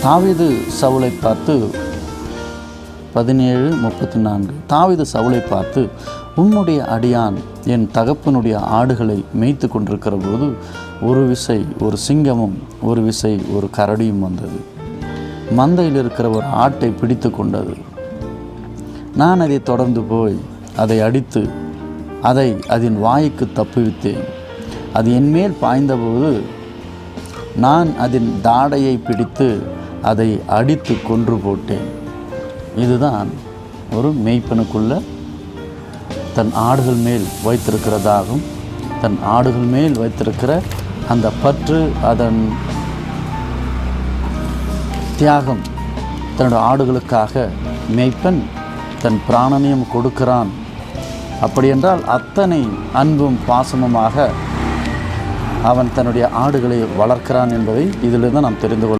தாவீது சவுலை பார்த்து 17:34 தாவீது சவுலை பார்த்து, உம்முடைய அடியான் என் தகப்பனுடைய ஆடுகளை மேய்த்து கொண்டிருக்கிற போது ஒரு விசை ஒரு சிங்கமும் ஒரு விசை ஒரு கரடியும் வந்தது. மந்தையில் இருக்கிற ஒரு ஆட்டை பிடித்து கொண்டது. நான் அதை தொடர்ந்து போய் அதை அடித்து அதை அதன் வாய்க்கு தப்புவித்தேன். அது என்மேல் பாய்ந்தபோது நான் அதன் தாடையை பிடித்து அதை அடித்து கொன்று போட்டேன். இதுதான் ஒரு மேய்ப்பனுக்குள்ள தன் ஆடுகள் மேல் வைத்திருக்கிறதாகும். தன் ஆடுகள் மேல் வைத்திருக்கிற அந்த பற்று, அதன் தியாகம். தன்னுடைய ஆடுகளுக்காக மேய்ப்பன் தன் பிராணனையும் கொடுக்கிறான். அப்படியென்றால் அத்தனை அன்பும் பாசமுமாக அவன் தன்னுடைய ஆடுகளை வளர்க்கிறான் என்பதை இதிலிருந்து நாம் தெரிந்து கொள்ள